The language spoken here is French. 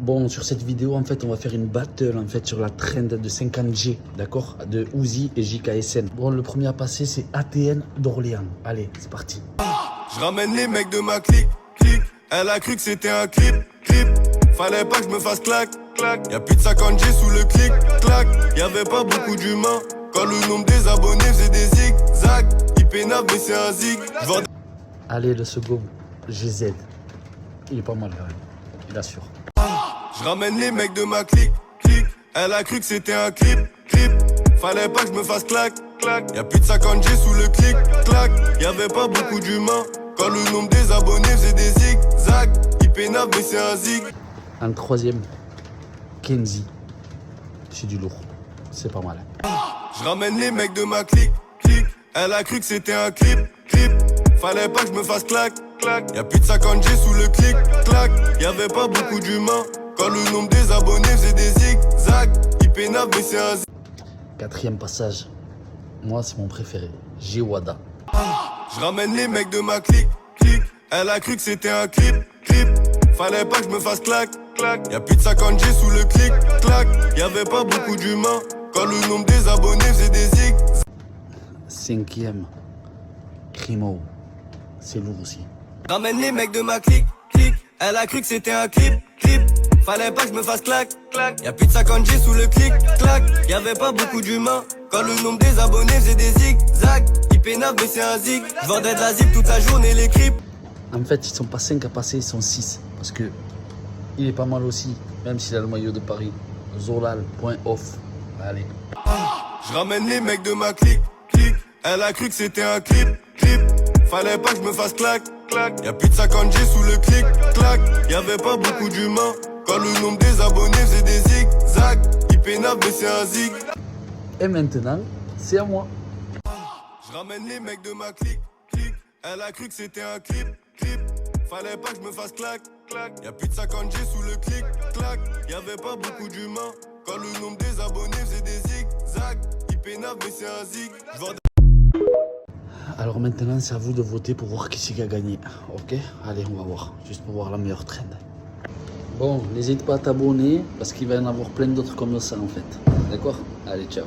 Bon, sur cette vidéo, en fait, on va faire une battle en fait sur la trend de 50G, d'accord, de Uzi et JKSN. Bon, le premier à passer, c'est ATN d'Orléans. Allez, c'est parti. Je ramène les mecs de ma clique, clique. Elle a cru que c'était un clip, clip. Fallait pas que je me fasse claque, claque. Y'a plus de 50G sous le clic, clac. Y'avait pas beaucoup d'humains. Quand le nombre des abonnés faisait des zigzags. Il pénave mais c'est un zig. Allez, le second, GZ. Il est pas mal quand même, il assure. Je ramène les mecs de ma clique, clique. Elle a cru que c'était un clip, clip. Fallait pas que je me fasse claque, claque. Y'a plus de 50G sous le clic, clac. Y'avait pas beaucoup d'humains. Quand le nombre des abonnés faisait des zigzags. Il pénave mais c'est un zig. Un troisième, Kenzie. C'est du lourd, c'est pas mal. Je ramène les mecs de ma clique, clique. Elle a cru que c'était un clip, clip. Fallait pas que je me fasse claque, claque. Y'a plus de 50G sous le clic, clac. Y'avait pas beaucoup d'humains. Quand le nombre des abonnés faisait des zigzags. Il pénave mais c'est un zig. Quatrième passage, moi c'est mon préféré, Jiwada. Je ramène les mecs de ma clique, clique. Elle a cru que c'était un clip, clip. Fallait pas que je me fasse claque, claque. Y'a plus de 50G sous le clic, clac. Y'avait pas beaucoup d'humains. Quand le nombre des abonnés faisait des zigzags. Cinquième, Crimo. C'est lourd aussi. Ramène les mecs de ma clique, clique. Elle a cru que c'était un clip, clip. Fallait pas que je me fasse claque, claque. Y'a plus de 50G sous le clic, clac. Y'avait pas beaucoup d'humains. Quand le nombre des abonnés faisait des zigzags. Il pénave mais c'est un zig. J'vendais de la zip toute la journée les crips. En fait, ils sont pas 5 à passer, ils sont 6. Parce que il est pas mal aussi, même s'il a le maillot de Paris. Zolal.off. Allez. Je ramène les mecs de ma clique, clique. Elle a cru que c'était un clip, clip. Fallait pas que je me fasse claque, claque. Y'a plus de 50G sous le clic, clac. Y'avait pas beaucoup d'humains. Quand le nombre des abonnés faisait des zigzags. Il pénave mais c'est un zig. Et maintenant, c'est à moi. Je ramène les mecs de ma clique, clique. Elle a cru que c'était un clip, clip. Fallait pas que je me fasse claque, claque. Y'a plus de 50G sous le clic, clac. Y'avait pas beaucoup d'humains. Quand le nombre des abonnés faisait des zigzags. Il pénave mais c'est un zig. Alors maintenant, c'est à vous de voter pour voir qui c'est qui a gagné. Ok? Allez, on va voir. Juste pour voir la meilleure trend. Bon, n'hésite pas à t'abonner parce qu'il va y en avoir plein d'autres comme ça en fait. D'accord? Allez, ciao.